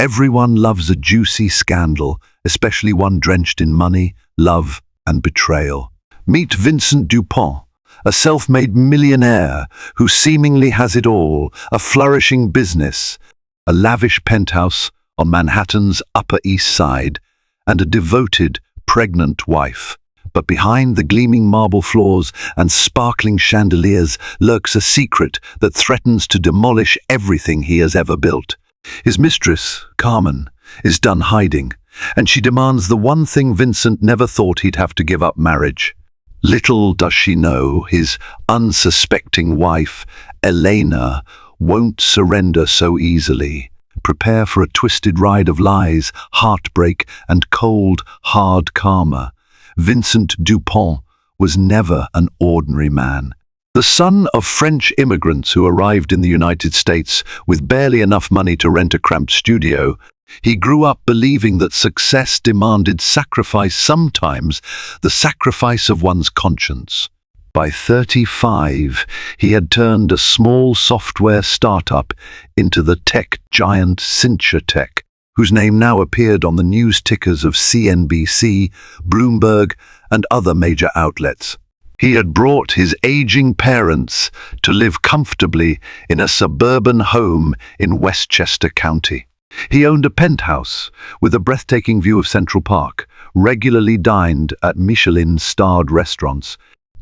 Everyone loves a juicy scandal, especially one drenched in money, love, and betrayal. Meet Vincent Dupont, a self-made millionaire who seemingly has it all: a flourishing business, a lavish penthouse on Manhattan's Upper East Side, and a devoted, pregnant wife. But behind the gleaming marble floors and sparkling chandeliers lurks a secret that threatens to demolish everything he has ever built. His mistress, Carmen, is done hiding, and she demands the one thing Vincent never thought he'd have to give up: marriage. Little does she know, his unsuspecting wife, Elena, won't surrender so easily. Prepare for a twisted ride of lies, heartbreak, and cold, hard karma. Vincent Dupont was never an ordinary man. The son of French immigrants who arrived in the United States with barely enough money to rent a cramped studio, he grew up believing that success demanded sacrifice, sometimes the sacrifice of one's conscience. By 35, he had turned a small software startup into the tech giant Cincha Tech, whose name now appeared on the news tickers of CNBC, Bloomberg, and other major outlets. He had brought his aging parents to live comfortably in a suburban home in Westchester County. He owned a penthouse with a breathtaking view of Central Park, regularly dined at Michelin-starred restaurants,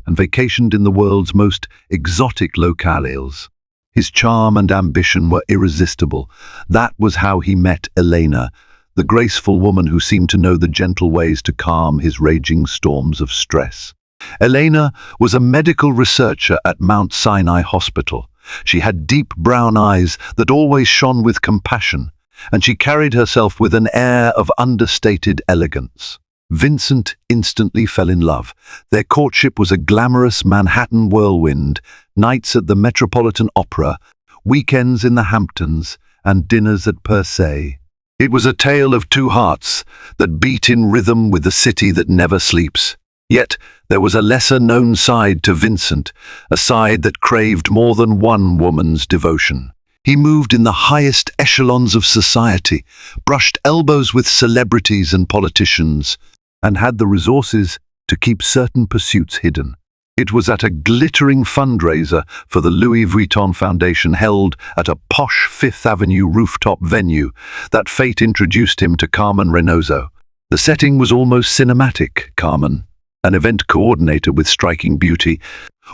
and vacationed in the world's most exotic locales. His charm and ambition were irresistible. That was how he met Elena, the graceful woman who seemed to know the gentle ways to calm his raging storms of stress. Elena was a medical researcher at Mount Sinai Hospital. She had deep brown eyes that always shone with compassion, and she carried herself with an air of understated elegance. Vincent instantly fell in love. Their courtship was a glamorous Manhattan whirlwind: nights at the Metropolitan Opera, weekends in the Hamptons, and dinners at Per Se. It was a tale of two hearts that beat in rhythm with the city that never sleeps. Yet there was a lesser-known side to Vincent, a side that craved more than one woman's devotion. He moved in the highest echelons of society, brushed elbows with celebrities and politicians, and had the resources to keep certain pursuits hidden. It was at a glittering fundraiser for the Louis Vuitton Foundation held at a posh Fifth Avenue rooftop venue that fate introduced him to Carmen Reynoso. The setting was almost cinematic. Carmen, an event coordinator with striking beauty,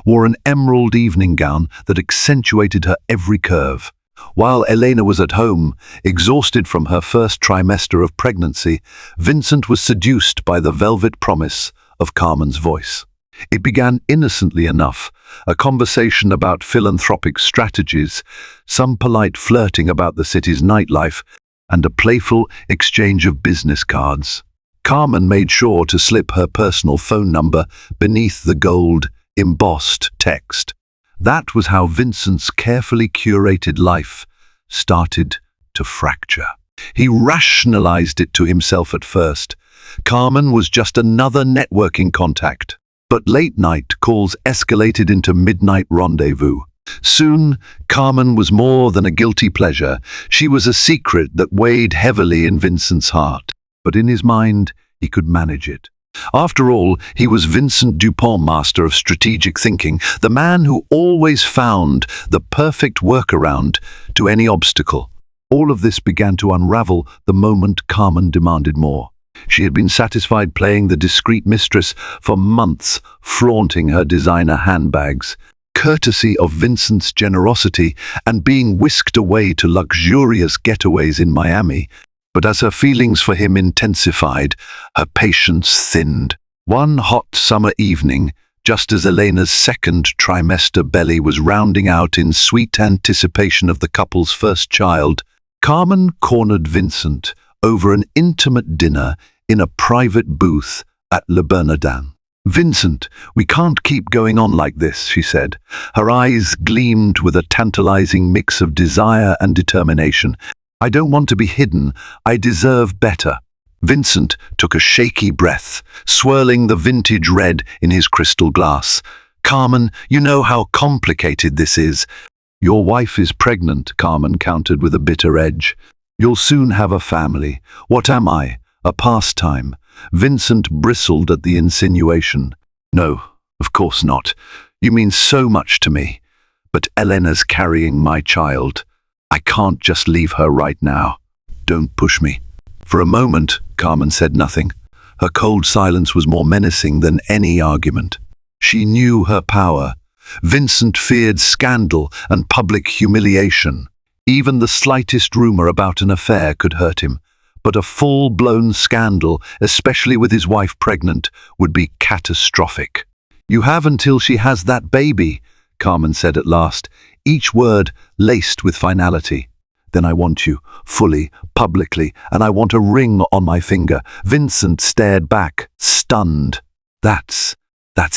wore an emerald evening gown that accentuated her every curve. While Elena was at home, exhausted from her first trimester of pregnancy, Vincent was seduced by the velvet promise of Carmen's voice. It began innocently enough, a conversation about philanthropic strategies, some polite flirting about the city's nightlife, and a playful exchange of business cards. Carmen made sure to slip her personal phone number beneath the gold, embossed text. That was how Vincent's carefully curated life started to fracture. He rationalized it to himself at first. Carmen was just another networking contact. But late-night calls escalated into midnight rendezvous. Soon, Carmen was more than a guilty pleasure. She was a secret that weighed heavily in Vincent's heart. But in his mind, he could manage it. After all, he was Vincent Dupont, master of strategic thinking, the man who always found the perfect workaround to any obstacle. All of this began to unravel the moment Carmen demanded more. She had been satisfied playing the discreet mistress for months, flaunting her designer handbags, courtesy of Vincent's generosity, and being whisked away to luxurious getaways in Miami. But as her feelings for him intensified, her patience thinned. One hot summer evening, just as Elena's second trimester belly was rounding out in sweet anticipation of the couple's first child, Carmen cornered Vincent over an intimate dinner in a private booth at Le Bernardin. "Vincent, we can't keep going on like this," she said. Her eyes gleamed with a tantalizing mix of desire and determination. "I don't want to be hidden. I deserve better." Vincent took a shaky breath, swirling the vintage red in his crystal glass. "Carmen, you know how complicated this is." "Your wife is pregnant," Carmen countered with a bitter edge. You'll soon have a family. What am I? A pastime? Vincent bristled at the insinuation. No, of course not. You mean so much to me. But Elena's carrying my child. I can't just leave her right now. Don't push me. For a moment, Carmen said nothing. Her cold silence was more menacing than any argument. She knew her power. Vincent feared scandal and public humiliation. Even the slightest rumor about an affair could hurt him. But a full-blown scandal, especially with his wife pregnant, would be catastrophic. You have until she has that baby, Carmen said at last, each word laced with finality. Then I want you, fully, publicly, and I want a ring on my finger. Vincent stared back, stunned. That's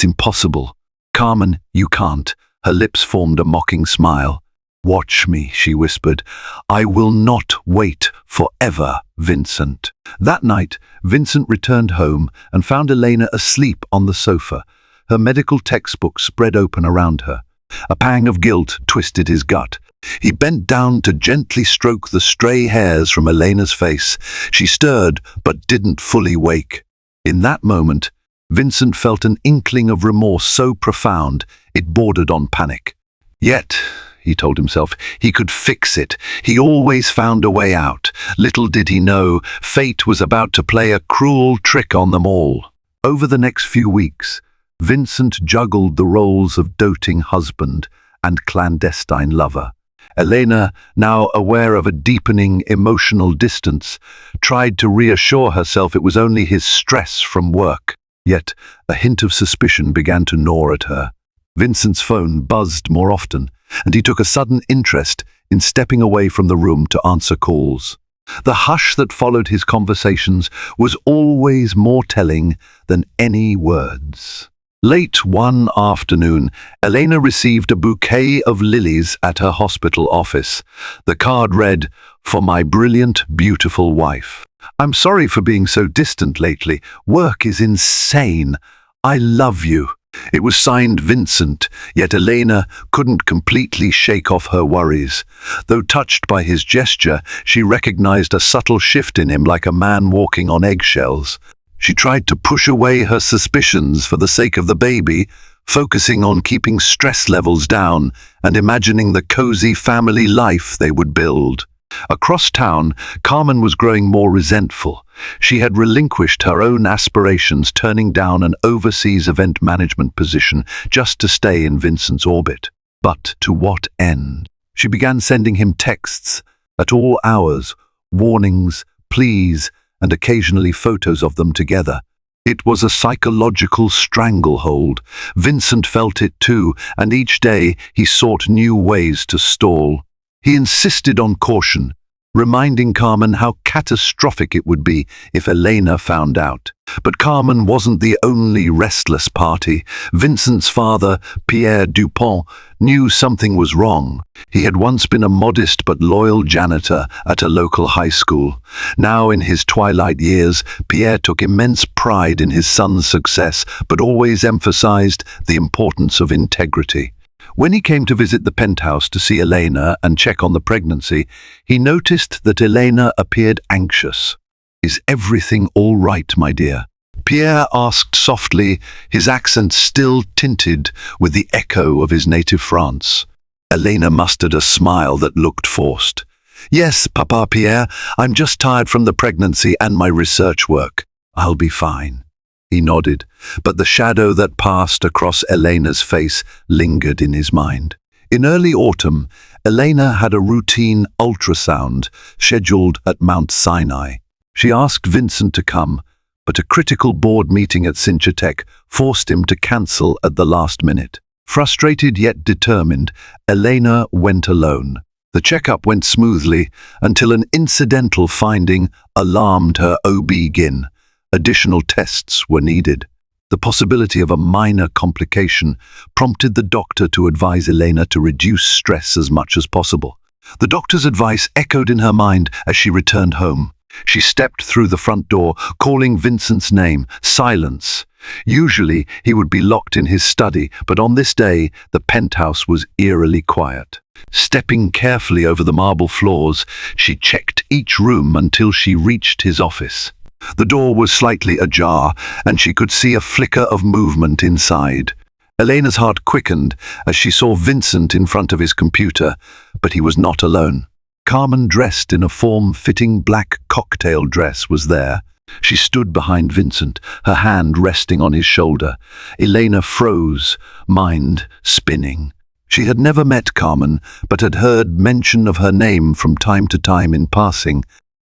impossible. Carmen, you can't. Her lips formed a mocking smile. Watch me, she whispered. I will not wait forever, Vincent. That night, Vincent returned home and found Elena asleep on the sofa, her medical textbook spread open around her. A pang of guilt twisted his gut. He bent down to gently stroke the stray hairs from Elena's face. She stirred, but didn't fully wake. In that moment, Vincent felt an inkling of remorse so profound it bordered on panic. Yet, he told himself, he could fix it. He always found a way out. Little did he know, fate was about to play a cruel trick on them all. Over the next few weeks, Vincent juggled the roles of doting husband and clandestine lover. Elena, now aware of a deepening emotional distance, tried to reassure herself it was only his stress from work. Yet a hint of suspicion began to gnaw at her. Vincent's phone buzzed more often, and he took a sudden interest in stepping away from the room to answer calls. The hush that followed his conversations was always more telling than any words. Late one afternoon, Elena received a bouquet of lilies at her hospital office. The card read, "For my brilliant, beautiful wife. I'm sorry for being so distant lately. Work is insane. I love you." It was signed Vincent, yet Elena couldn't completely shake off her worries. Though touched by his gesture, she recognized a subtle shift in him, like a man walking on eggshells. She tried to push away her suspicions for the sake of the baby, focusing on keeping stress levels down and imagining the cozy family life they would build. Across town, Carmen was growing more resentful. She had relinquished her own aspirations, turning down an overseas event management position just to stay in Vincent's orbit. But to what end? She began sending him texts at all hours, warnings, pleas, and occasionally photos of them together. It was a psychological stranglehold. Vincent felt it too, and each day he sought new ways to stall. He insisted on caution, reminding Carmen how catastrophic it would be if Elena found out. But Carmen wasn't the only restless party. Vincent's father, Pierre Dupont, knew something was wrong. He had once been a modest but loyal janitor at a local high school. Now, in his twilight years, Pierre took immense pride in his son's success, but always emphasized the importance of integrity. When he came to visit the penthouse to see Elena and check on the pregnancy, he noticed that Elena appeared anxious. "Is everything all right, my dear?" Pierre asked softly, his accent still tinted with the echo of his native France. Elena mustered a smile that looked forced. "Yes, Papa Pierre, I'm just tired from the pregnancy and my research work. I'll be fine." He nodded, but the shadow that passed across Elena's face lingered in his mind. In early autumn, Elena had a routine ultrasound scheduled at Mount Sinai. She asked Vincent to come, but a critical board meeting at Cinchitech forced him to cancel at the last minute. Frustrated yet determined, Elena went alone. The checkup went smoothly until an incidental finding alarmed her OB-GYN. Additional tests were needed. The possibility of a minor complication prompted the doctor to advise Elena to reduce stress as much as possible. The doctor's advice echoed in her mind as she returned home. She stepped through the front door, calling Vincent's name. Silence. Usually he would be locked in his study, but on this day the penthouse was eerily quiet. Stepping carefully over the marble floors, she checked each room until she reached his office. The door was slightly ajar, and she could see a flicker of movement inside. Elena's heart quickened as she saw Vincent in front of his computer, but he was not alone. Carmen, dressed in a form-fitting black cocktail dress, was there. She stood behind Vincent, her hand resting on his shoulder. Elena froze, mind spinning. She had never met Carmen, but had heard mention of her name from time to time in passing,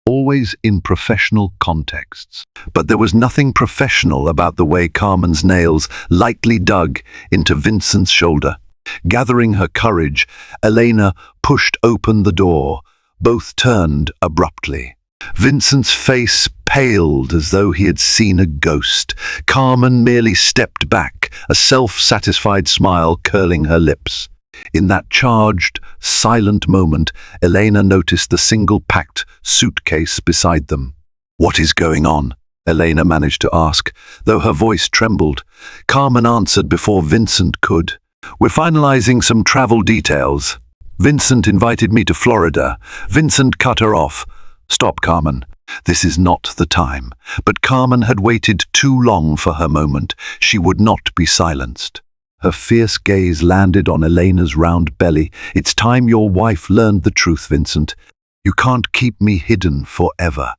always in professional contexts. But there was nothing professional about the way Carmen's nails lightly dug into Vincent's shoulder. Gathering her courage, Elena pushed open the door. Both turned abruptly. Vincent's face paled as though he had seen a ghost. Carmen merely stepped back, a self-satisfied smile curling her lips. In that charged, silent moment, Elena noticed the single-packed suitcase beside them. "What is going on?" Elena managed to ask, though her voice trembled. Carmen answered before Vincent could. "We're finalizing some travel details. Vincent invited me to Florida." Vincent cut her off. "Stop, Carmen. This is not the time." But Carmen had waited too long for her moment. She would not be silenced. Her fierce gaze landed on Elena's round belly. "It's time your wife learned the truth, Vincent. You can't keep me hidden forever."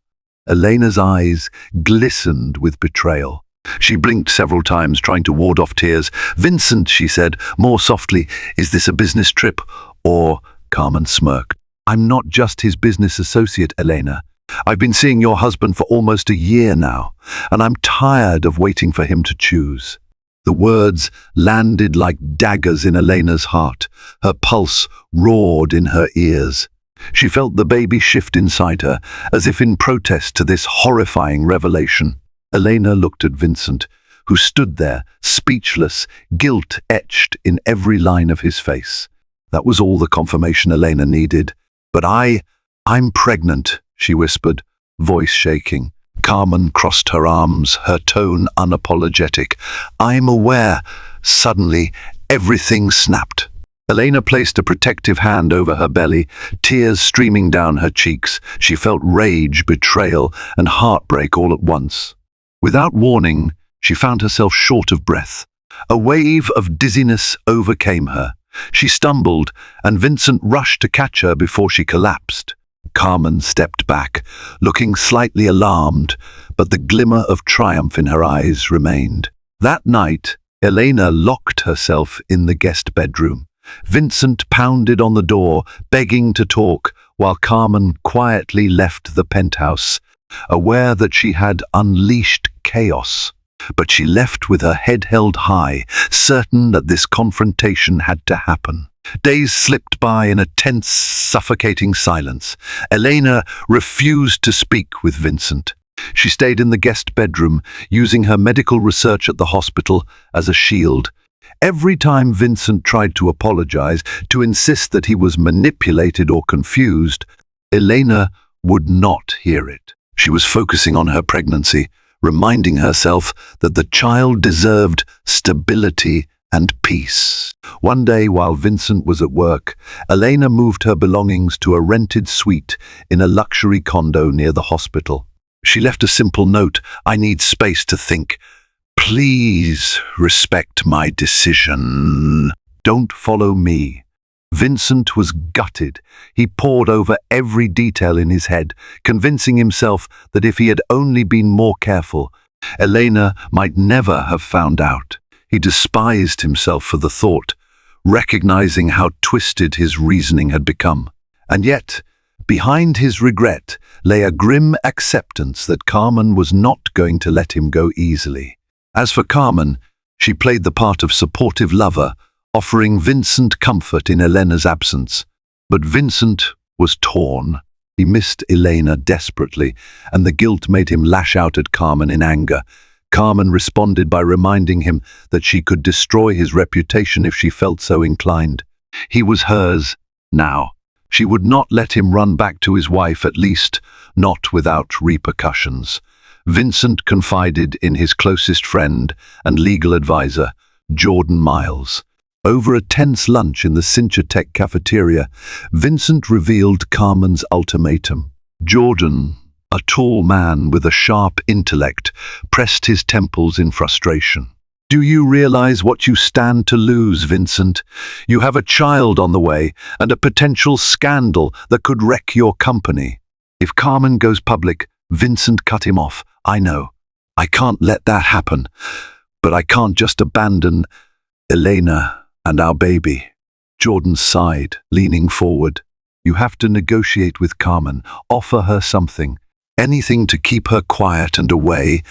Elena's eyes glistened with betrayal. She blinked several times, trying to ward off tears. "Vincent," she said, more softly, "is this a business trip, or—" Carmen smirked. "I'm not just his business associate, Elena. I've been seeing your husband for almost a year now, and I'm tired of waiting for him to choose." The words landed like daggers in Elena's heart. Her pulse roared in her ears. She felt the baby shift inside her, as if in protest to this horrifying revelation. Elena looked at Vincent, who stood there, speechless, guilt etched in every line of his face. That was all the confirmation Elena needed. "But I'm pregnant," she whispered, voice shaking. Carmen crossed her arms, her tone unapologetic. "I'm aware." Suddenly, everything snapped. Elena placed a protective hand over her belly, tears streaming down her cheeks. She felt rage, betrayal, and heartbreak all at once. Without warning, she found herself short of breath. A wave of dizziness overcame her. She stumbled, and Vincent rushed to catch her before she collapsed. Carmen stepped back, looking slightly alarmed, but the glimmer of triumph in her eyes remained. That night, Elena locked herself in the guest bedroom. Vincent pounded on the door, begging to talk, while Carmen quietly left the penthouse, aware that she had unleashed chaos. But she left with her head held high, certain that this confrontation had to happen. Days slipped by in a tense, suffocating silence. Elena refused to speak with Vincent. She stayed in the guest bedroom, using her medical research at the hospital as a shield. Every time Vincent tried to apologize, to insist that he was manipulated or confused, Elena would not hear it. She was focusing on her pregnancy, reminding herself that the child deserved stability and peace. One day, while Vincent was at work, Elena moved her belongings to a rented suite in a luxury condo near the hospital. She left a simple note: "I need space to think. Please respect my decision. Don't follow me." Vincent was gutted. He pored over every detail in his head, convincing himself that if he had only been more careful, Elena might never have found out. He despised himself for the thought, recognizing how twisted his reasoning had become. And yet, behind his regret lay a grim acceptance that Carmen was not going to let him go easily. As for Carmen, she played the part of supportive lover, offering Vincent comfort in Elena's absence. But Vincent was torn. He missed Elena desperately, and the guilt made him lash out at Carmen in anger. Carmen responded by reminding him that she could destroy his reputation if she felt so inclined. He was hers now. She would not let him run back to his wife, at least not without repercussions. Vincent confided in his closest friend and legal advisor, Jordan Miles. Over a tense lunch in the Cincha cafeteria, Vincent revealed Carmen's ultimatum. Jordan, a tall man with a sharp intellect, pressed his temples in frustration. "Do you realize what you stand to lose, Vincent? You have a child on the way and a potential scandal that could wreck your company." If Carmen goes public, Vincent cut him off. "I know. I can't let that happen. But I can't just abandon Elena and our baby." Jordan sighed, leaning forward. "You have to negotiate with Carmen, offer her something. Anything to keep her quiet and away,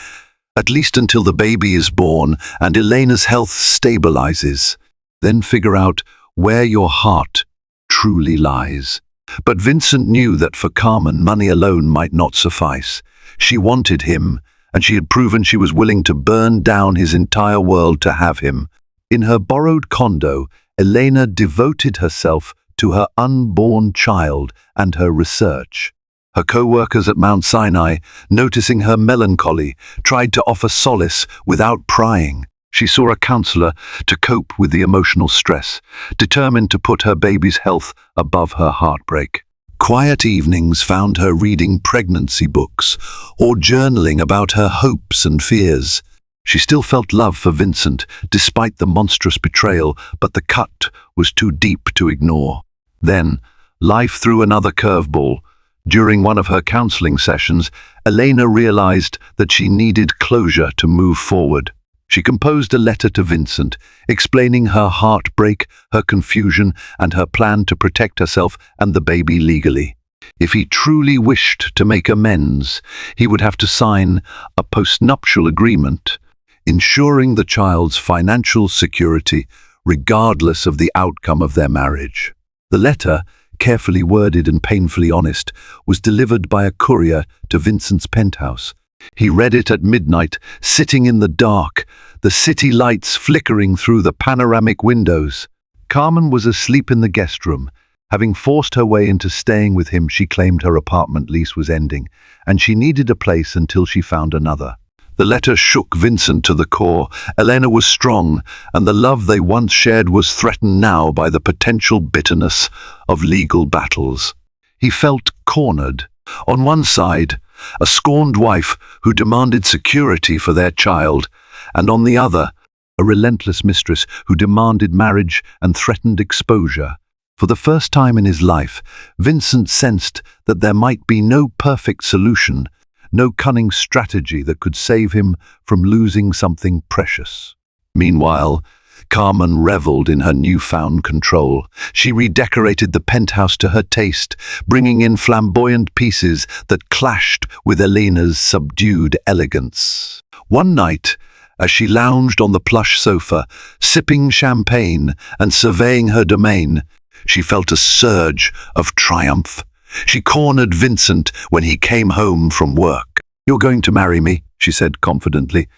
at least until the baby is born and Elena's health stabilizes. Then figure out where your heart truly lies." But Vincent knew that for Carmen, money alone might not suffice. She wanted him, and she had proven she was willing to burn down his entire world to have him. In her borrowed condo, Elena devoted herself to her unborn child and her research. Her co-workers at Mount Sinai, noticing her melancholy, tried to offer solace without prying. She saw a counselor to cope with the emotional stress, determined to put her baby's health above her heartbreak. Quiet evenings found her reading pregnancy books or journaling about her hopes and fears. She still felt love for Vincent, despite the monstrous betrayal, but the cut was too deep to ignore. Then, life threw another curveball. During one of her counseling sessions, Elena realized that she needed closure to move forward. She composed a letter to Vincent, explaining her heartbreak, her confusion, and her plan to protect herself and the baby legally. If he truly wished to make amends, he would have to sign a postnuptial agreement, ensuring the child's financial security regardless of the outcome of their marriage. The letter, carefully worded and painfully honest, was delivered by a courier to Vincent's penthouse. He read it at midnight, sitting in the dark, the city lights flickering through the panoramic windows. Carmen was asleep in the guest room. Having forced her way into staying with him, she claimed her apartment lease was ending, and she needed a place until she found another. The letter shook Vincent to the core. Elena was strong, and the love they once shared was threatened now by the potential bitterness of legal battles. He felt cornered. On one side, a scorned wife who demanded security for their child, and on the other, a relentless mistress who demanded marriage and threatened exposure. For the first time in his life, Vincent sensed that there might be no perfect solution, no cunning strategy that could save him from losing something precious. Meanwhile, Carmen reveled in her newfound control. She redecorated the penthouse to her taste, bringing in flamboyant pieces that clashed with Elena's subdued elegance. One night, as she lounged on the plush sofa, sipping champagne and surveying her domain, she felt a surge of triumph. She cornered Vincent when he came home from work. "You're going to marry me," she said confidently.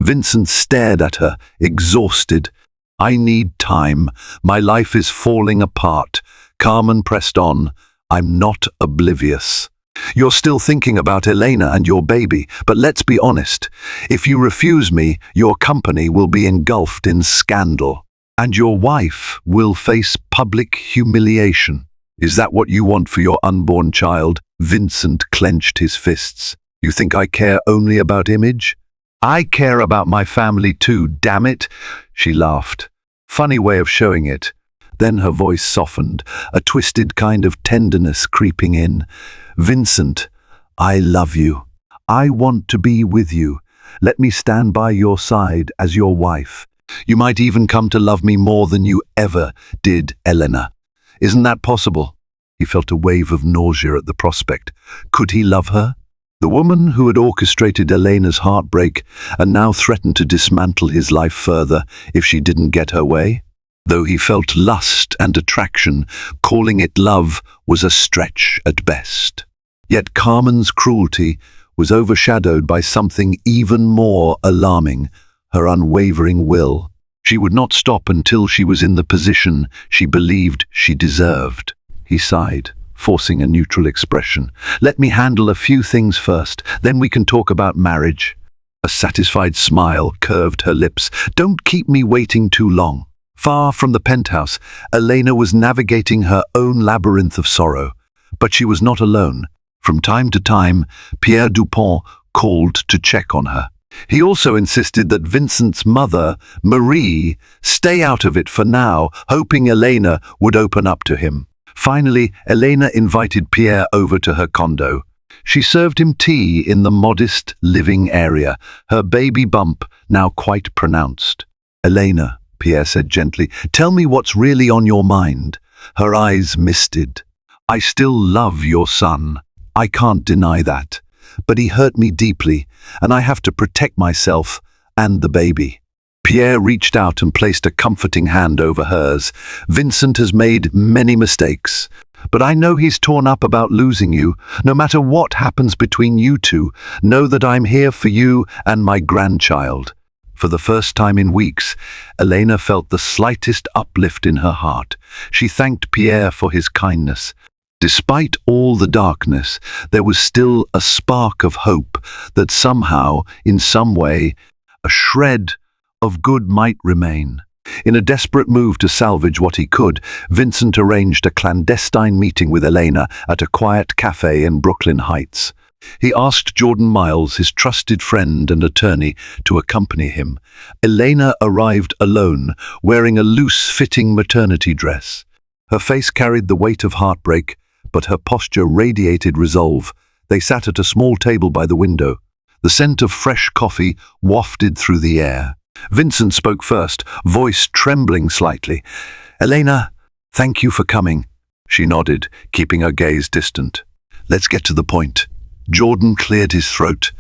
Vincent stared at her, exhausted. "I need time. My life is falling apart." Carmen pressed on. "I'm not oblivious. You're still thinking about Elena and your baby, but let's be honest. If you refuse me, your company will be engulfed in scandal, and your wife will face public humiliation. Is that what you want for your unborn child?" Vincent clenched his fists. "You think I care only about image? I care about my family too, damn it," she laughed. Funny way of showing it. Then her voice softened, a twisted kind of tenderness creeping in. "Vincent, I love you. I want to be with you. Let me stand by your side as your wife. You might even come to love me more than you ever did, Elena. Isn't that possible?" He felt a wave of nausea at the prospect. Could he love her? The woman who had orchestrated Elena's heartbreak and now threatened to dismantle his life further if she didn't get her way? Though he felt lust and attraction, calling it love was a stretch at best. Yet Carmen's cruelty was overshadowed by something even more alarming, her unwavering will. She would not stop until she was in the position she believed she deserved. He sighed. forcing a neutral expression. "Let me handle a few things first, then we can talk about marriage." A satisfied smile curved her lips. "Don't keep me waiting too long." Far from the penthouse, Elena was navigating her own labyrinth of sorrow. But she was not alone. From time to time, Pierre Dupont called to check on her. He also insisted that Vincent's mother, Marie, stay out of it for now, hoping Elena would open up to him. Finally, Elena invited Pierre over to her condo. She served him tea in the modest living area, her baby bump now quite pronounced. "Elena," Pierre said gently, "tell me what's really on your mind." Her eyes misted. "I still love your son. I can't deny that. But he hurt me deeply, and I have to protect myself and the baby." Pierre reached out and placed a comforting hand over hers. "Vincent has made many mistakes, but I know he's torn up about losing you. No matter what happens between you two, know that I'm here for you and my grandchild." For the first time in weeks, Elena felt the slightest uplift in her heart. She thanked Pierre for his kindness. Despite all the darkness, there was still a spark of hope that somehow, in some way, a shred of good might remain. In a desperate move to salvage what he could, Vincent arranged a clandestine meeting with Elena at a quiet cafe in Brooklyn Heights. He asked Jordan Miles, his trusted friend and attorney, to accompany him. Elena arrived alone, wearing a loose-fitting maternity dress. Her face carried the weight of heartbreak, but her posture radiated resolve. They sat at a small table by the window. The scent of fresh coffee wafted through the air. Vincent spoke first, voice trembling slightly. "Elena, thank you for coming." She nodded, keeping her gaze distant. "Let's get to the point." Jordan cleared his throat,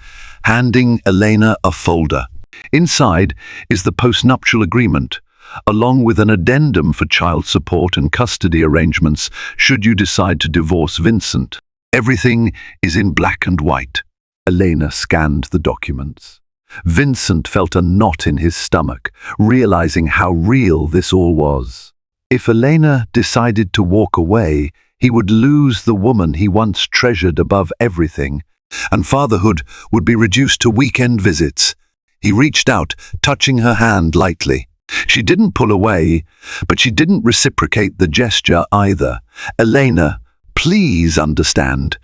handing Elena a folder. Inside is the postnuptial agreement, along with an addendum for child support and custody arrangements should you decide to divorce Vincent. Everything is in black and white. Elena scanned the documents. Vincent felt a knot in his stomach, realizing how real this all was. If Elena decided to walk away, he would lose the woman he once treasured above everything, and fatherhood would be reduced to weekend visits. He reached out, touching her hand lightly. She didn't pull away, but she didn't reciprocate the gesture either. "Elena, please understand.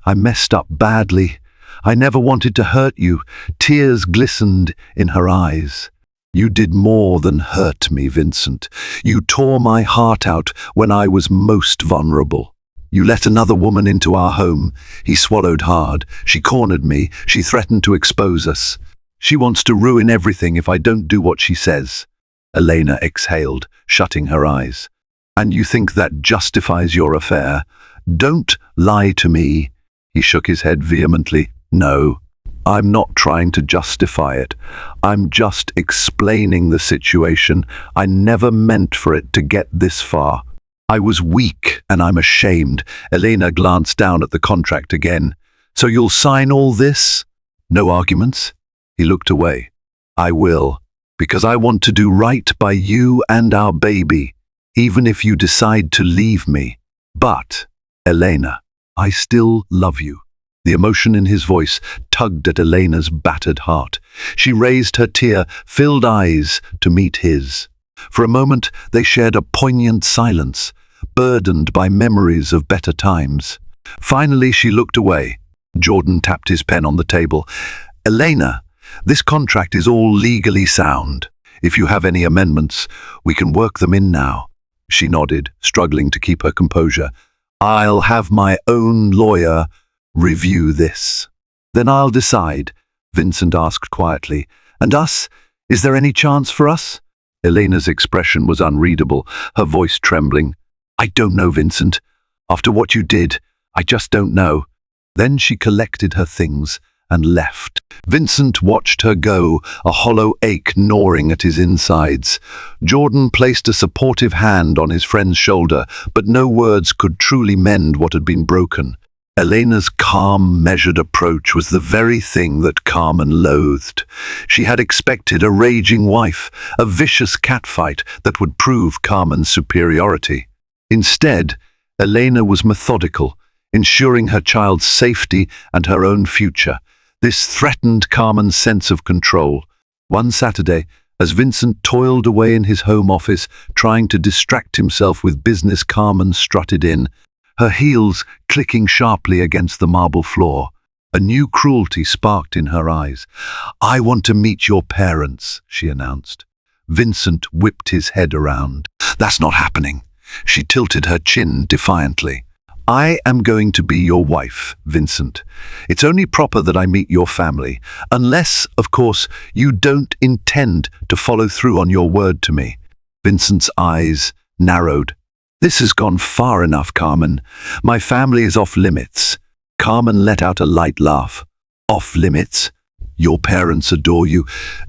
I messed up badly. I never wanted to hurt you." Tears glistened in her eyes. "You did more than hurt me, Vincent. You tore my heart out when I was most vulnerable. You let another woman into our home." He swallowed hard. "She cornered me. She threatened to expose us. She wants to ruin everything if I don't do what she says." Elena exhaled, shutting her eyes. "And you think that justifies your affair? Don't lie to me." He shook his head vehemently. "No, I'm not trying to justify it. I'm just explaining the situation. I never meant for it to get this far. I was weak and I'm ashamed." Elena glanced down at the contract again. "So you'll sign all this? No arguments?" He looked away. "I will, because I want to do right by you and our baby, even if you decide to leave me. But, Elena, I still love you." The emotion in his voice tugged at Elena's battered heart. She raised her tear-filled eyes to meet his. For a moment, they shared a poignant silence, burdened by memories of better times. Finally, she looked away. Jordan tapped his pen on the table. "Elena, this contract is all legally sound. If you have any amendments, we can work them in now." She nodded, struggling to keep her composure. "I'll have my own lawyer review this. Then I'll decide," Vincent asked quietly. "And us? Is there any chance for us?" Elena's expression was unreadable, her voice trembling. "I don't know, Vincent. After what you did, I just don't know." Then she collected her things and left. Vincent watched her go, a hollow ache gnawing at his insides. Jordan placed a supportive hand on his friend's shoulder, but no words could truly mend what had been broken. Elena's calm, measured approach was the very thing that Carmen loathed. She had expected a raging wife, a vicious catfight that would prove Carmen's superiority. Instead, Elena was methodical, ensuring her child's safety and her own future. This threatened Carmen's sense of control. One Saturday, as Vincent toiled away in his home office, trying to distract himself with business, Carmen strutted in, her heels clicking sharply against the marble floor. A new cruelty sparked in her eyes. "I want to meet your parents," she announced. Vincent whipped his head around. "That's not happening." She tilted her chin defiantly. "I am going to be your wife, Vincent. It's only proper that I meet your family, unless, of course, you don't intend to follow through on your word to me." Vincent's eyes narrowed. "This has gone far enough, Carmen. My family is off limits." Carmen let out a light laugh. "Off limits? Your parents adore you.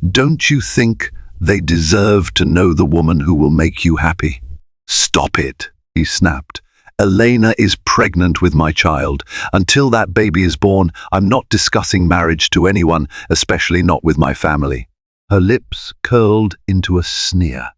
Don't you think they deserve to know the woman who will make you happy?" "Stop it," he snapped. "Elena is pregnant with my child. Until that baby is born, I'm not discussing marriage to anyone, especially not with my family." Her lips curled into a sneer.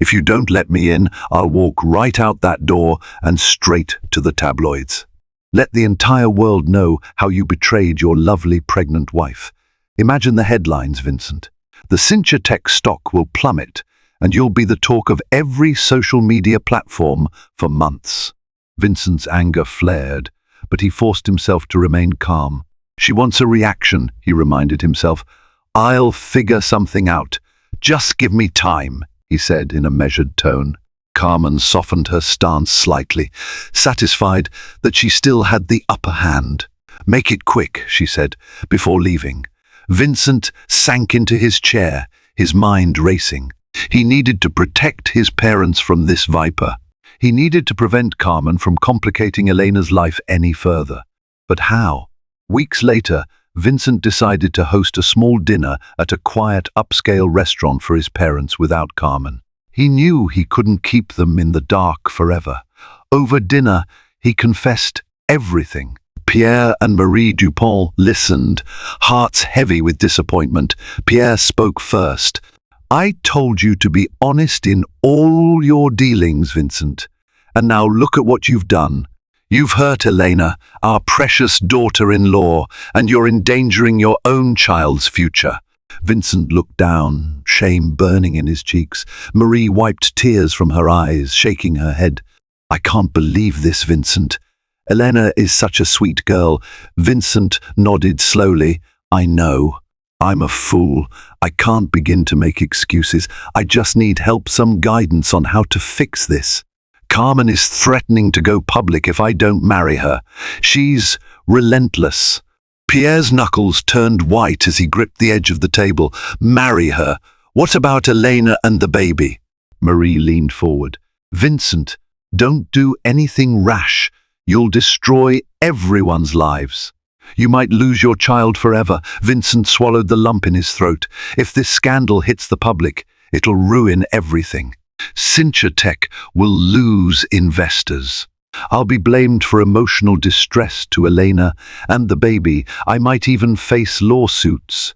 "If you don't let me in, I'll walk right out that door and straight to the tabloids. Let the entire world know how you betrayed your lovely pregnant wife. Imagine the headlines, Vincent. The Cincha Tech stock will plummet, and you'll be the talk of every social media platform for months." Vincent's anger flared, but he forced himself to remain calm. "She wants a reaction," he reminded himself. "I'll figure something out. Just give me time," he said in a measured tone. Carmen softened her stance slightly, satisfied that she still had the upper hand. "Make it quick," she said, before leaving. Vincent sank into his chair, his mind racing. He needed to protect his parents from this viper. He needed to prevent Carmen from complicating Elena's life any further. But how? Weeks later, Vincent decided to host a small dinner at a quiet, upscale restaurant for his parents without Carmen. He knew he couldn't keep them in the dark forever. Over dinner, he confessed everything. Pierre and Marie Dupont listened, hearts heavy with disappointment. Pierre spoke first. "I told you to be honest in all your dealings, Vincent. And now look at what you've done. You've hurt Elena, our precious daughter-in-law, and you're endangering your own child's future." Vincent looked down, shame burning in his cheeks. Marie wiped tears from her eyes, shaking her head. "I can't believe this, Vincent. Elena is such a sweet girl." Vincent nodded slowly. "I know. I'm a fool. I can't begin to make excuses. I just need help, some guidance on how to fix this. Carmen is threatening to go public if I don't marry her. She's relentless." Pierre's knuckles turned white as he gripped the edge of the table. "Marry her? What about Elena and the baby?" Marie leaned forward. "Vincent, don't do anything rash. You'll destroy everyone's lives. You might lose your child forever." Vincent swallowed the lump in his throat. "If this scandal hits the public, it'll ruin everything. Cincha Tech will lose investors. I'll be blamed for emotional distress to Elena and the baby. I might even face lawsuits.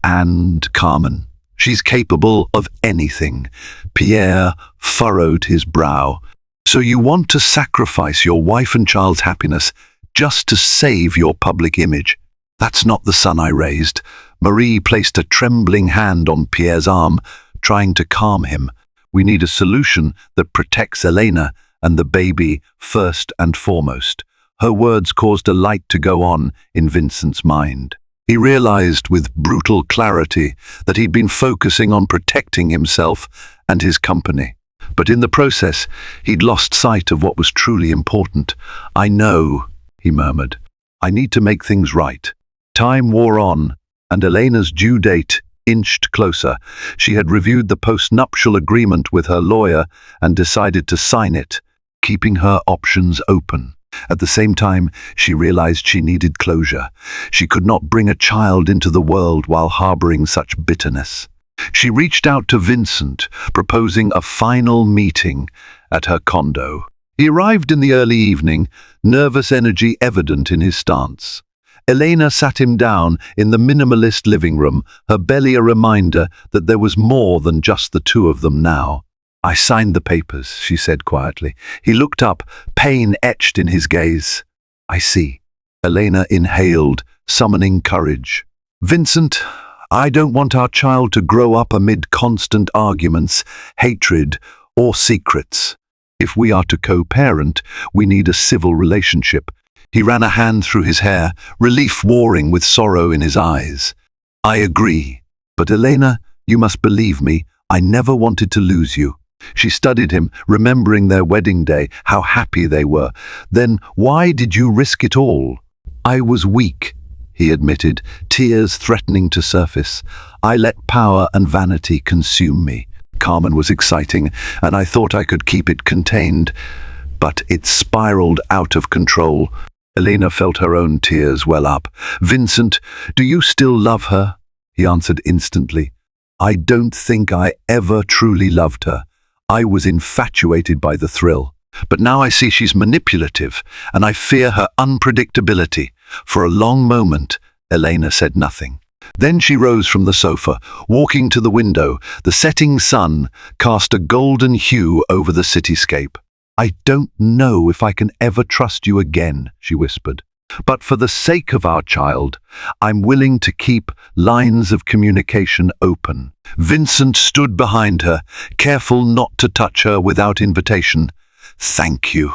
And Carmen, she's capable of anything." Pierre furrowed his brow. "So you want to sacrifice your wife and child's happiness just to save your public image? That's not the son I raised." Marie placed a trembling hand on Pierre's arm, trying to calm him. "We need a solution that protects Elena and the baby first and foremost." Her words caused a light to go on in Vincent's mind. He realized with brutal clarity that he'd been focusing on protecting himself and his company. But in the process, he'd lost sight of what was truly important. "I know," he murmured. "I need to make things right." Time wore on, and Elena's due date inched closer. She had reviewed the post-nuptial agreement with her lawyer and decided to sign it, keeping her options open. At the same time, she realized she needed closure. She could not bring a child into the world while harboring such bitterness. She reached out to Vincent, proposing a final meeting at her condo. He arrived in the early evening, nervous energy evident in his stance. Elena sat him down in the minimalist living room, her belly a reminder that there was more than just the two of them now. I signed the papers, she said quietly. He looked up, pain etched in his gaze. I see. Elena inhaled, summoning courage. Vincent, I don't want our child to grow up amid constant arguments, hatred, or secrets. If we are to co-parent, we need a civil relationship. He ran a hand through his hair, relief warring with sorrow in his eyes. I agree. But Elena, you must believe me, I never wanted to lose you. She studied him, remembering their wedding day, how happy they were. Then why did you risk it all? I was weak, he admitted, tears threatening to surface. I let power and vanity consume me. Carmen was exciting, and I thought I could keep it contained. But it spiraled out of control. Elena felt her own tears well up. Vincent, do you still love her? He answered instantly. I don't think I ever truly loved her. I was infatuated by the thrill. But now I see she's manipulative, and I fear her unpredictability. For a long moment, Elena said nothing. Then she rose from the sofa, walking to the window. The setting sun cast a golden hue over the cityscape. I don't know if I can ever trust you again, she whispered. But for the sake of our child, I'm willing to keep lines of communication open. Vincent stood behind her, careful not to touch her without invitation. Thank you.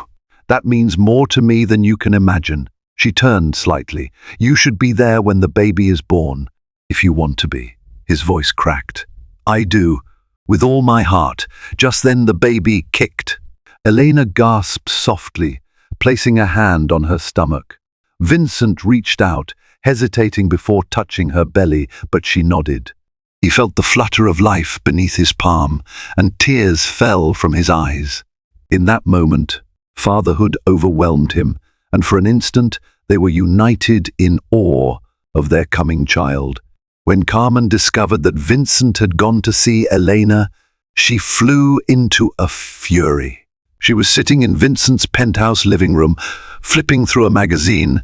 That means more to me than you can imagine. She turned slightly. You should be there when the baby is born, if you want to be. His voice cracked. I do, with all my heart. Just then the baby kicked. Elena gasped softly, placing a hand on her stomach. Vincent reached out, hesitating before touching her belly, but she nodded. He felt the flutter of life beneath his palm, and tears fell from his eyes. In that moment, fatherhood overwhelmed him, and for an instant they were united in awe of their coming child. When Carmen discovered that Vincent had gone to see Elena, she flew into a fury. She was sitting in Vincent's penthouse living room, flipping through a magazine,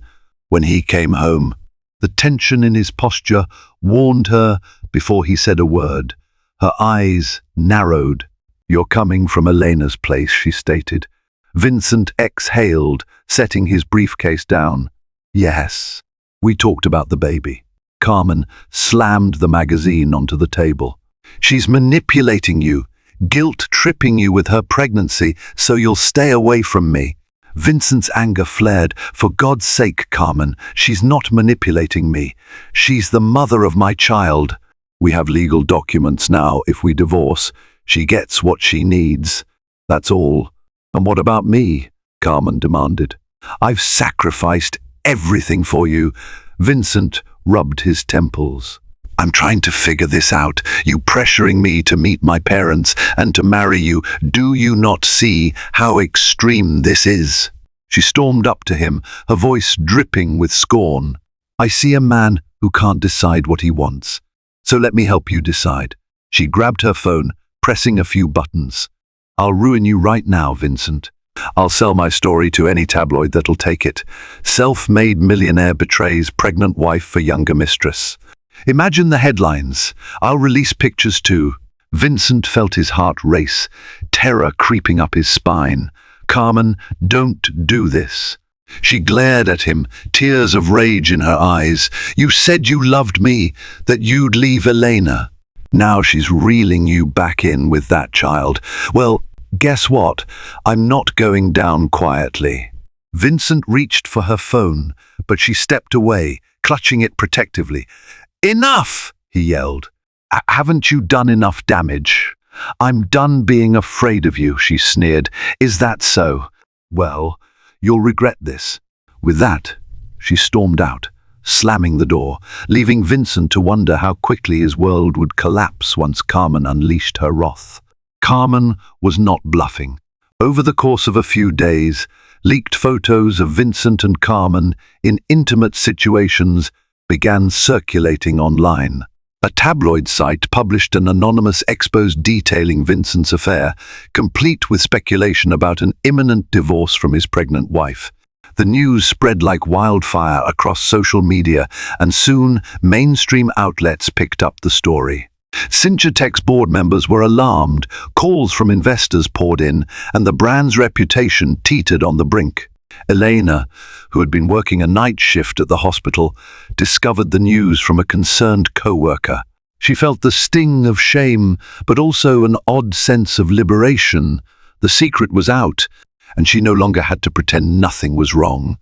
when he came home. The tension in his posture warned her before he said a word. Her eyes narrowed. You're coming from Elena's place, she stated. Vincent exhaled, setting his briefcase down. Yes. We talked about the baby. Carmen slammed the magazine onto the table. She's manipulating you, guilt-tripping you with her pregnancy so you'll stay away from me. Vincent's anger flared. For God's sake, Carmen, she's not manipulating me. She's the mother of my child. We have legal documents now. If we divorce, she gets what she needs. That's all. And what about me? Carmen demanded. I've sacrificed everything for you. Vincent rubbed his temples. I'm trying to figure this out. You pressuring me to meet my parents and to marry you. Do you not see how extreme this is? She stormed up to him, her voice dripping with scorn. I see a man who can't decide what he wants. So let me help you decide. She grabbed her phone, pressing a few buttons. I'll ruin you right now, Vincent. I'll sell my story to any tabloid that'll take it. Self-made millionaire betrays pregnant wife for younger mistress. Imagine the headlines. I'll release pictures too. Vincent felt his heart race, terror creeping up his spine. Carmen, don't do this. She glared at him, tears of rage in her eyes. You said you loved me, that you'd leave Elena. Now she's reeling you back in with that child. Well, guess what? I'm not going down quietly. Vincent reached for her phone, but she stepped away, clutching it protectively. Enough, he yelled. Haven't you done enough damage? I'm done being afraid of you, she sneered. Is that so? Well, you'll regret this. With that, she stormed out, slamming the door, leaving Vincent to wonder how quickly his world would collapse once Carmen unleashed her wrath. Carmen was not bluffing. Over the course of a few days, leaked photos of Vincent and Carmen in intimate situations began circulating online. A tabloid site published an anonymous expose detailing Vincent's affair, complete with speculation about an imminent divorce from his pregnant wife. The news spread like wildfire across social media, and soon mainstream outlets picked up the story. Synthetech's board members were alarmed, calls from investors poured in, and the brand's reputation teetered on the brink. Elena, who had been working a night shift at the hospital, discovered the news from a concerned co-worker. She felt the sting of shame, but also an odd sense of liberation. The secret was out, and she no longer had to pretend nothing was wrong.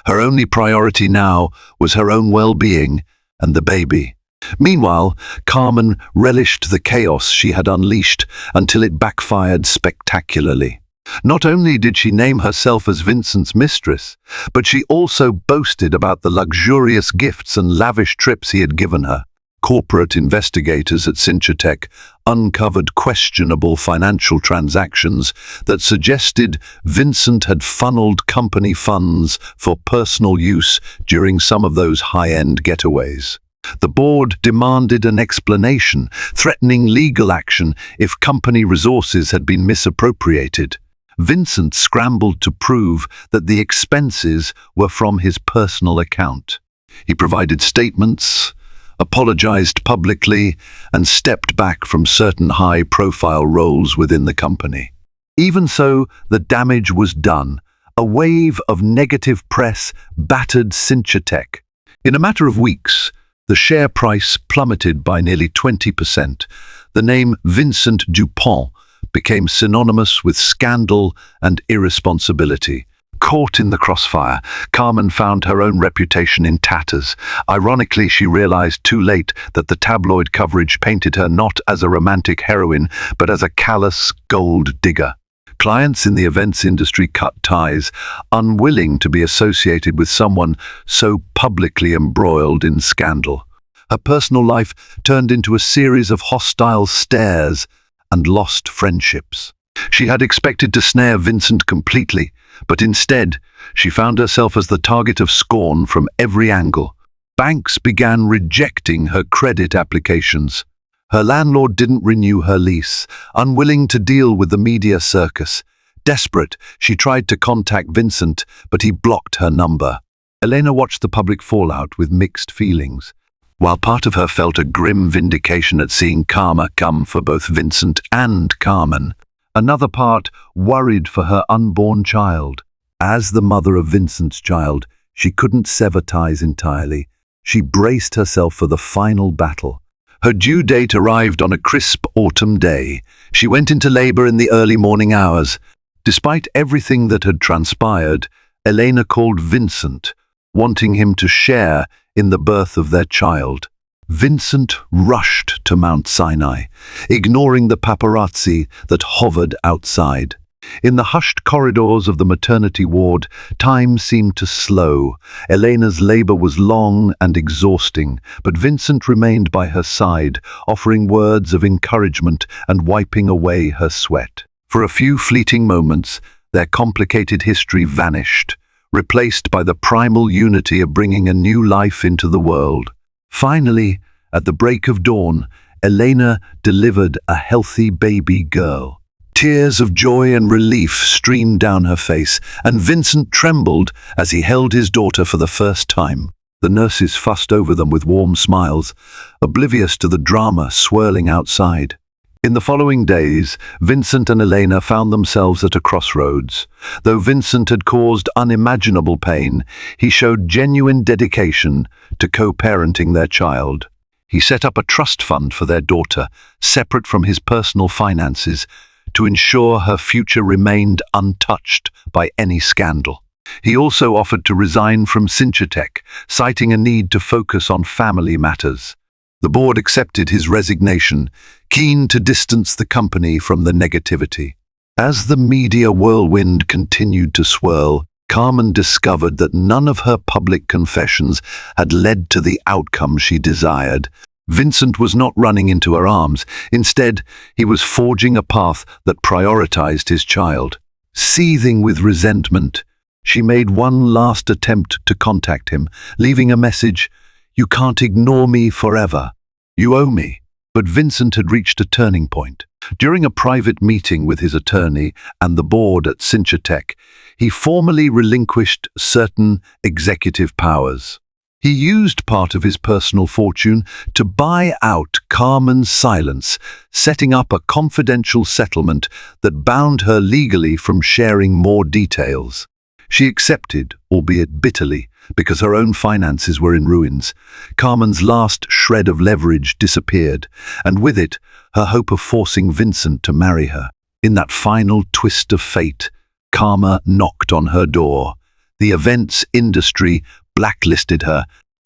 Her only priority now was her own well-being and the baby. Meanwhile, Carmen relished the chaos she had unleashed until it backfired spectacularly. Not only did she name herself as Vincent's mistress, but she also boasted about the luxurious gifts and lavish trips he had given her. Corporate investigators at Synthetech uncovered questionable financial transactions that suggested Vincent had funneled company funds for personal use during some of those high-end getaways. The board demanded an explanation, threatening legal action if company resources had been misappropriated. Vincent scrambled to prove that the expenses were from his personal account. He provided statements, apologized publicly, and stepped back from certain high-profile roles within the company. Even so, the damage was done. A wave of negative press battered Synthetech. In a matter of weeks, the share price plummeted by nearly 20%. The name Vincent Dupont became synonymous with scandal and irresponsibility. Caught in the crossfire, Carmen found her own reputation in tatters. Ironically, she realized too late that the tabloid coverage painted her not as a romantic heroine, but as a callous gold digger. Clients in the events industry cut ties, unwilling to be associated with someone so publicly embroiled in scandal. Her personal life turned into a series of hostile stares and lost friendships. She had expected to snare Vincent completely, but instead, she found herself as the target of scorn from every angle. Banks began rejecting her credit applications. Her landlord didn't renew her lease, unwilling to deal with the media circus. Desperate, she tried to contact Vincent, but he blocked her number. Elena watched the public fallout with mixed feelings. While part of her felt a grim vindication at seeing karma come for both Vincent and Carmen, another part worried for her unborn child. As the mother of Vincent's child, she couldn't sever ties entirely. She braced herself for the final battle. Her due date arrived on a crisp autumn day. She went into labor in the early morning hours. Despite everything that had transpired, Elena called Vincent, wanting him to share in the birth of their child. Vincent rushed to Mount Sinai, ignoring the paparazzi that hovered outside. In the hushed corridors of the maternity ward, time seemed to slow. Elena's labor was long and exhausting, but Vincent remained by her side, offering words of encouragement and wiping away her sweat. For a few fleeting moments, their complicated history vanished, replaced by the primal unity of bringing a new life into the world. Finally, at the break of dawn, Elena delivered a healthy baby girl. Tears of joy and relief streamed down her face, and Vincent trembled as he held his daughter for the first time. The nurses fussed over them with warm smiles, oblivious to the drama swirling outside. In the following days, Vincent and Elena found themselves at a crossroads. Though Vincent had caused unimaginable pain, he showed genuine dedication to co-parenting their child. He set up a trust fund for their daughter, separate from his personal finances, to ensure her future remained untouched by any scandal. He also offered to resign from Synthetech, citing a need to focus on family matters. The board accepted his resignation, keen to distance the company from the negativity. As the media whirlwind continued to swirl, Carmen discovered that none of her public confessions had led to the outcome she desired. Vincent was not running into her arms. Instead, he was forging a path that prioritized his child. Seething with resentment, she made one last attempt to contact him, leaving a message, "You can't ignore me forever. You owe me." But Vincent had reached a turning point. During a private meeting with his attorney and the board at Synthetech, he formally relinquished certain executive powers. He used part of his personal fortune to buy out Carmen's silence, setting up a confidential settlement that bound her legally from sharing more details. She accepted, albeit bitterly, because her own finances were in ruins. Carmen's last shred of leverage disappeared, and with it, her hope of forcing Vincent to marry her. In that final twist of fate, Karma knocked on her door. The events industry blacklisted her.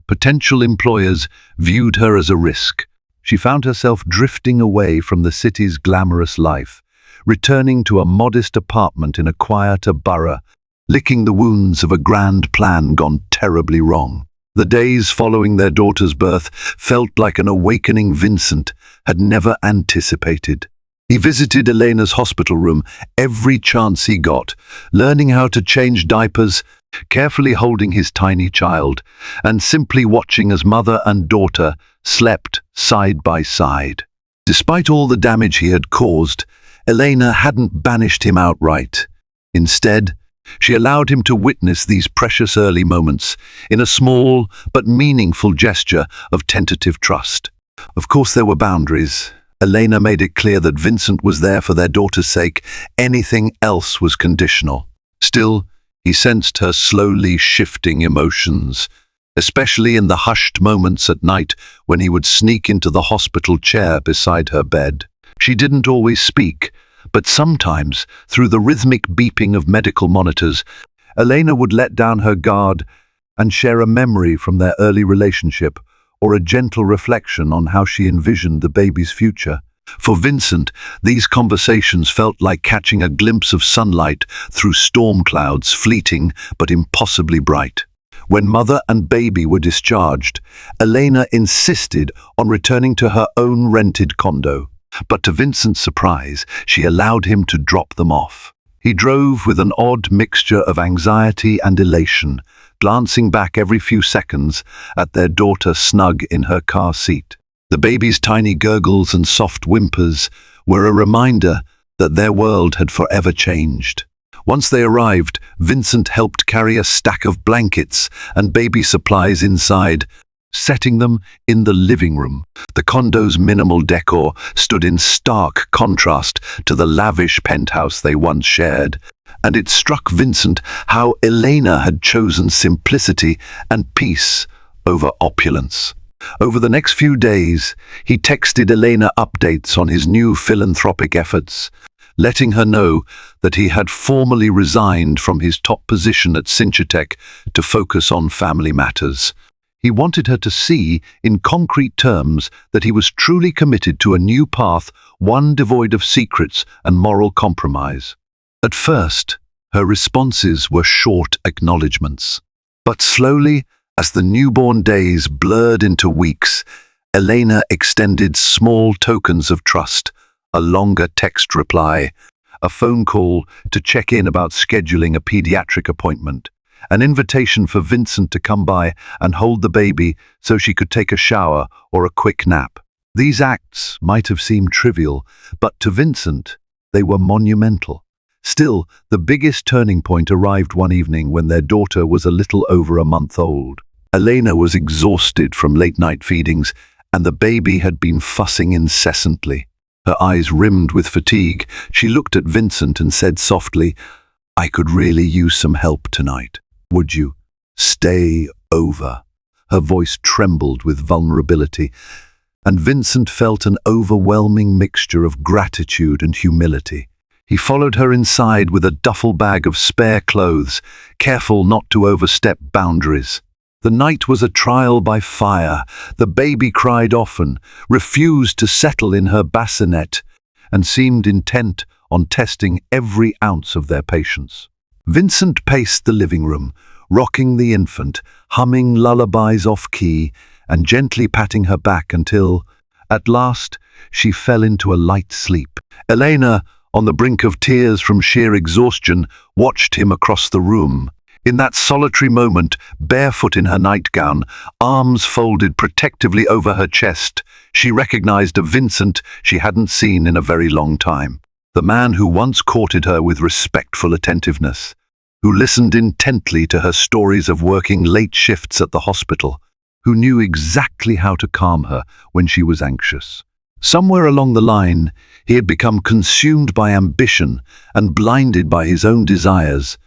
Potential employers viewed her as a risk. She found herself drifting away from the city's glamorous life, returning to a modest apartment in a quieter borough, licking the wounds of a grand plan gone terribly wrong. The days following their daughter's birth felt like an awakening Vincent had never anticipated. He visited Elena's hospital room every chance he got, learning how to change diapers, carefully holding his tiny child, and simply watching as mother and daughter slept side by side. Despite all the damage he had caused, Elena hadn't banished him outright. Instead, she allowed him to witness these precious early moments in a small but meaningful gesture of tentative trust. Of course, there were boundaries. Elena made it clear that Vincent was there for their daughter's sake. Anything else was conditional. Still, he sensed her slowly shifting emotions, especially in the hushed moments at night when he would sneak into the hospital chair beside her bed. She didn't always speak, but sometimes, through the rhythmic beeping of medical monitors, Elena would let down her guard and share a memory from their early relationship or a gentle reflection on how she envisioned the baby's future. For Vincent, these conversations felt like catching a glimpse of sunlight through storm clouds, fleeting but impossibly bright. When mother and baby were discharged, Elena insisted on returning to her own rented condo. But to Vincent's surprise, she allowed him to drop them off. He drove with an odd mixture of anxiety and elation, glancing back every few seconds at their daughter snug in her car seat. The baby's tiny gurgles and soft whimpers were a reminder that their world had forever changed. Once they arrived, Vincent helped carry a stack of blankets and baby supplies inside, setting them in the living room. The condo's minimal decor stood in stark contrast to the lavish penthouse they once shared, and it struck Vincent how Elena had chosen simplicity and peace over opulence. Over the next few days, he texted Elena updates on his new philanthropic efforts, letting her know that he had formally resigned from his top position at Synchatech to focus on family matters. He wanted her to see, in concrete terms, that he was truly committed to a new path, one devoid of secrets and moral compromise. At first, her responses were short acknowledgements. But slowly, as the newborn days blurred into weeks, Elena extended small tokens of trust, a longer text reply, a phone call to check in about scheduling a pediatric appointment, an invitation for Vincent to come by and hold the baby so she could take a shower or a quick nap. These acts might have seemed trivial, but to Vincent, they were monumental. Still, the biggest turning point arrived one evening when their daughter was a little over a month old. Elena was exhausted from late-night feedings, and the baby had been fussing incessantly. Her eyes rimmed with fatigue, she looked at Vincent and said softly, "I could really use some help tonight. Would you stay over?" Her voice trembled with vulnerability, and Vincent felt an overwhelming mixture of gratitude and humility. He followed her inside with a duffel bag of spare clothes, careful not to overstep boundaries. The night was a trial by fire. The baby cried often, refused to settle in her bassinet, and seemed intent on testing every ounce of their patience. Vincent paced the living room, rocking the infant, humming lullabies off-key, and gently patting her back until, at last, she fell into a light sleep. Elena, on the brink of tears from sheer exhaustion, watched him across the room. In that solitary moment, barefoot in her nightgown, arms folded protectively over her chest, she recognized a Vincent she hadn't seen in a very long time. The man who once courted her with respectful attentiveness, who listened intently to her stories of working late shifts at the hospital, who knew exactly how to calm her when she was anxious. Somewhere along the line, he had become consumed by ambition and blinded by his own desires.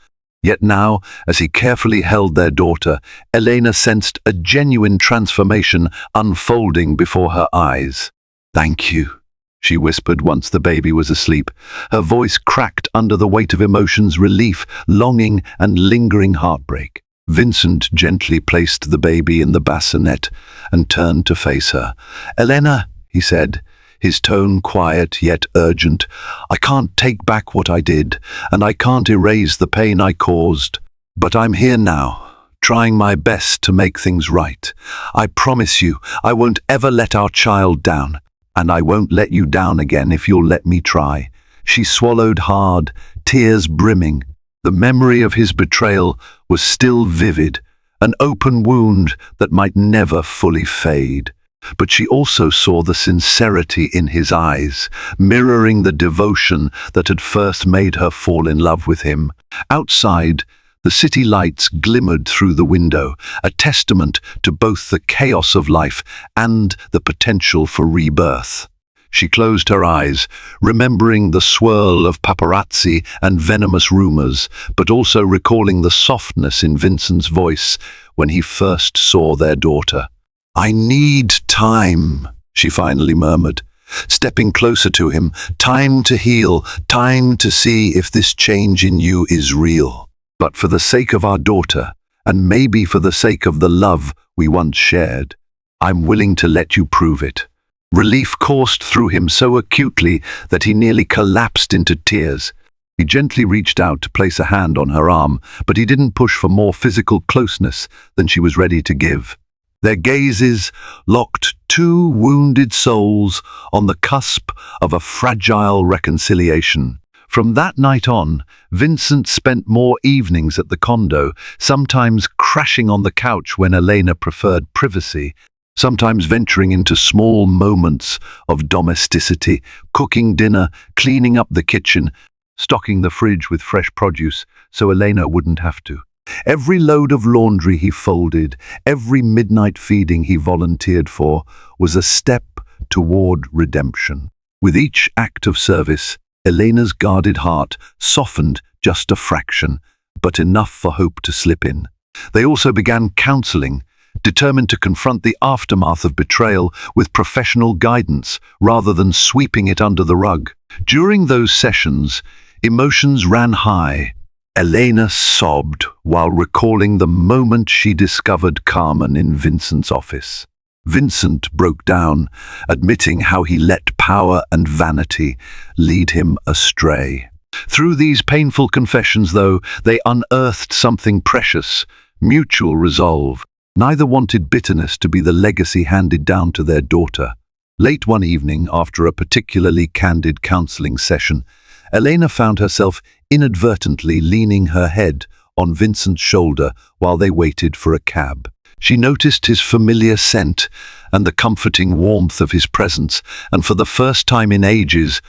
Yet now, as he carefully held their daughter, Elena sensed a genuine transformation unfolding before her eyes. "Thank you," she whispered once the baby was asleep. Her voice cracked under the weight of emotions, relief, longing, and lingering heartbreak. Vincent gently placed the baby in the bassinet and turned to face her. "Elena," he said, his tone quiet yet urgent, "I can't take back what I did, and I can't erase the pain I caused. But I'm here now, trying my best to make things right. I promise you, I won't ever let our child down, and I won't let you down again if you'll let me try." She swallowed hard, tears brimming. The memory of his betrayal was still vivid, an open wound that might never fully fade. But she also saw the sincerity in his eyes, mirroring the devotion that had first made her fall in love with him. Outside, the city lights glimmered through the window, a testament to both the chaos of life and the potential for rebirth. She closed her eyes, remembering the swirl of paparazzi and venomous rumors, but also recalling the softness in Vincent's voice when he first saw their daughter. "I need time," she finally murmured, stepping closer to him. "Time to heal, time to see if this change in you is real. But for the sake of our daughter, and maybe for the sake of the love we once shared, I'm willing to let you prove it." Relief coursed through him so acutely that he nearly collapsed into tears. He gently reached out to place a hand on her arm, but he didn't push for more physical closeness than she was ready to give. Their gazes locked two wounded souls on the cusp of a fragile reconciliation. From that night on, Vincent spent more evenings at the condo, sometimes crashing on the couch when Elena preferred privacy, sometimes venturing into small moments of domesticity, cooking dinner, cleaning up the kitchen, stocking the fridge with fresh produce so Elena wouldn't have to. Every load of laundry he folded, every midnight feeding he volunteered for, was a step toward redemption. With each act of service, Elena's guarded heart softened just a fraction, but enough for hope to slip in. They also began counseling, determined to confront the aftermath of betrayal with professional guidance rather than sweeping it under the rug. During those sessions, emotions ran high. Elena sobbed while recalling the moment she discovered Carmen in Vincent's office. Vincent broke down, admitting how he let power and vanity lead him astray. Through these painful confessions, though, they unearthed something precious: mutual resolve. Neither wanted bitterness to be the legacy handed down to their daughter. Late one evening, after a particularly candid counseling session, Elena found herself inadvertently leaning her head on Vincent's shoulder while they waited for a cab. She noticed his familiar scent and the comforting warmth of his presence, and for the first time in ages,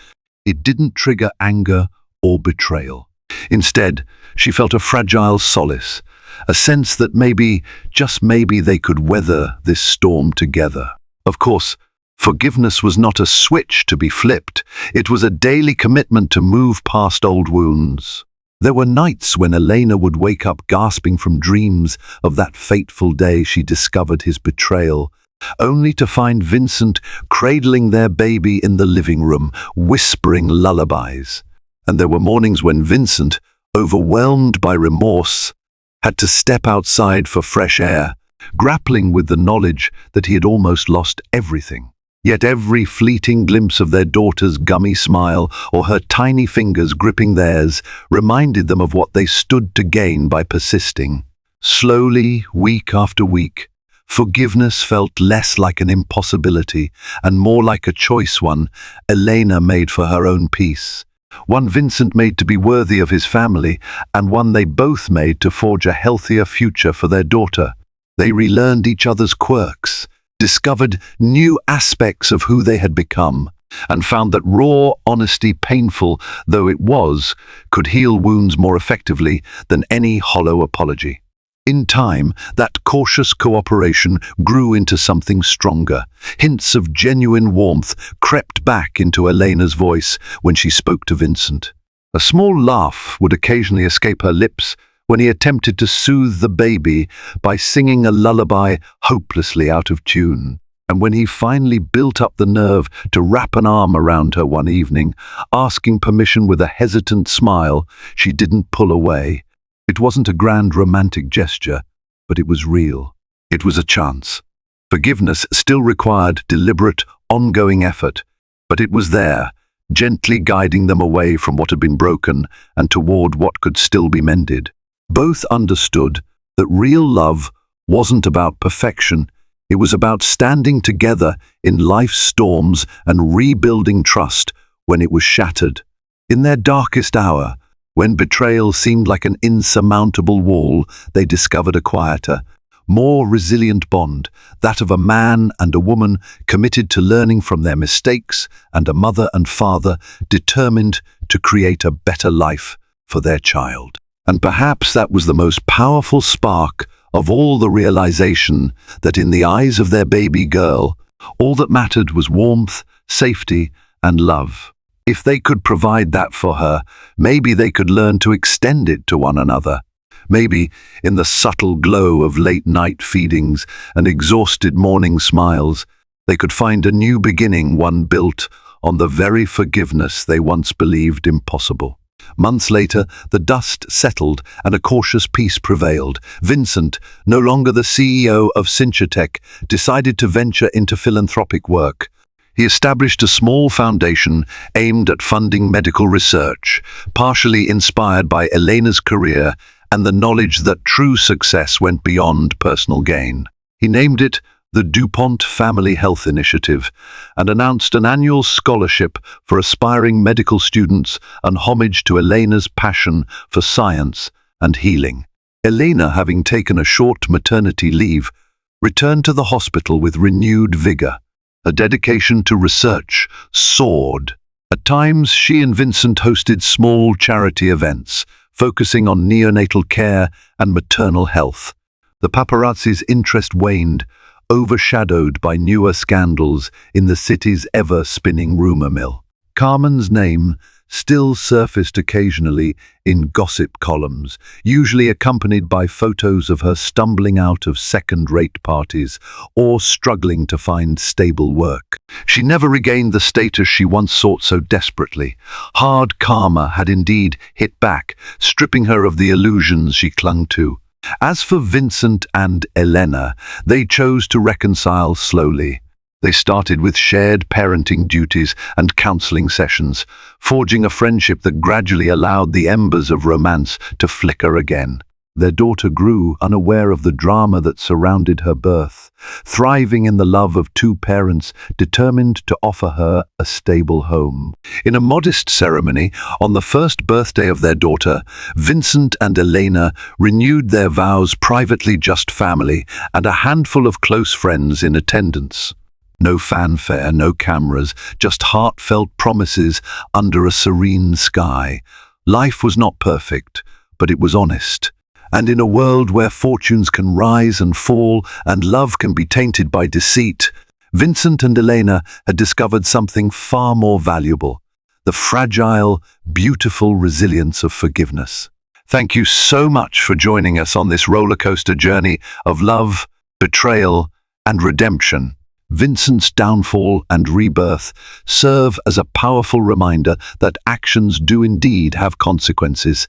it didn't trigger anger or betrayal. Instead, she felt a fragile solace, a sense that maybe, just maybe, they could weather this storm together. Of course, forgiveness was not a switch to be flipped. It was a daily commitment to move past old wounds. There were nights when Elena would wake up gasping from dreams of that fateful day she discovered his betrayal, only to find Vincent cradling their baby in the living room, whispering lullabies. And there were mornings when Vincent, overwhelmed by remorse, had to step outside for fresh air, grappling with the knowledge that he had almost lost everything. Yet every fleeting glimpse of their daughter's gummy smile or her tiny fingers gripping theirs reminded them of what they stood to gain by persisting. Slowly, week after week, forgiveness felt less like an impossibility and more like a choice one Elena made for her own peace. One Vincent made to be worthy of his family, and one they both made to forge a healthier future for their daughter. They relearned each other's quirks, discovered new aspects of who they had become, and found that raw honesty, painful though it was, could heal wounds more effectively than any hollow apology. In time, that cautious cooperation grew into something stronger. Hints of genuine warmth crept back into Elena's voice when she spoke to Vincent. A small laugh would occasionally escape her lips when he attempted to soothe the baby by singing a lullaby hopelessly out of tune. And when he finally built up the nerve to wrap an arm around her one evening, asking permission with a hesitant smile, she didn't pull away. It wasn't a grand romantic gesture, but it was real. It was a chance. Forgiveness still required deliberate, ongoing effort, but it was there, gently guiding them away from what had been broken and toward what could still be mended. Both understood that real love wasn't about perfection. It was about standing together in life's storms and rebuilding trust when it was shattered. In their darkest hour, when betrayal seemed like an insurmountable wall, they discovered a quieter, more resilient bond, that of a man and a woman committed to learning from their mistakes, and a mother and father determined to create a better life for their child. And perhaps that was the most powerful spark of all, the realization that in the eyes of their baby girl, all that mattered was warmth, safety, and love. If they could provide that for her, maybe they could learn to extend it to one another. Maybe, in the subtle glow of late-night feedings and exhausted morning smiles, they could find a new beginning, one built on the very forgiveness they once believed impossible. Months later, the dust settled and a cautious peace prevailed. Vincent, no longer the CEO of Synchatech, decided to venture into philanthropic work. He established a small foundation aimed at funding medical research, partially inspired by Elena's career and the knowledge that true success went beyond personal gain. He named it the DuPont Family Health Initiative and announced an annual scholarship for aspiring medical students and homage to Elena's passion for science and healing. Elena, having taken a short maternity leave, returned to the hospital with renewed vigor. Her dedication to research soared. At times, she and Vincent hosted small charity events, focusing on neonatal care and maternal health. The paparazzi's interest waned, overshadowed by newer scandals in the city's ever-spinning rumor mill. Carmen's name still surfaced occasionally in gossip columns, usually accompanied by photos of her stumbling out of second-rate parties or struggling to find stable work. She never regained the status she once sought so desperately. Hard karma had indeed hit back, stripping her of the illusions she clung to. As for Vincent and Elena, they chose to reconcile slowly. They started with shared parenting duties and counseling sessions, forging a friendship that gradually allowed the embers of romance to flicker again. Their daughter grew, unaware of the drama that surrounded her birth, thriving in the love of two parents determined to offer her a stable home. In a modest ceremony, on the first birthday of their daughter, Vincent and Elena renewed their vows privately, just family and a handful of close friends in attendance. No fanfare, no cameras, just heartfelt promises under a serene sky. Life was not perfect, but it was honest. And in a world where fortunes can rise and fall and love can be tainted by deceit, Vincent and Elena had discovered something far more valuable: the fragile, beautiful resilience of forgiveness. Thank you so much for joining us on this rollercoaster journey of love, betrayal, and redemption. Vincent's downfall and rebirth serve as a powerful reminder that actions do indeed have consequences,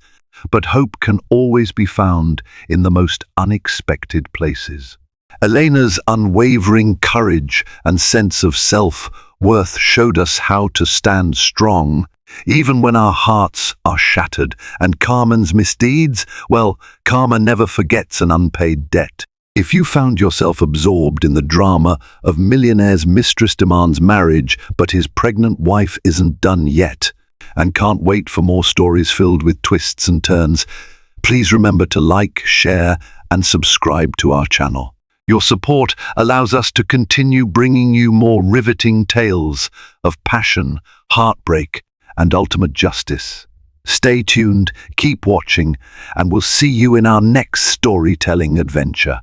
but hope can always be found in the most unexpected places. Elena's unwavering courage and sense of self-worth showed us how to stand strong, even when our hearts are shattered. And Carmen's misdeeds, well, karma never forgets an unpaid debt. If you found yourself absorbed in the drama of Millionaire's mistress demands marriage, but his pregnant wife isn't done yet, and can't wait for more stories filled with twists and turns, please remember to like, share, and subscribe to our channel. Your support allows us to continue bringing you more riveting tales of passion, heartbreak, and ultimate justice. Stay tuned, keep watching, and we'll see you in our next storytelling adventure.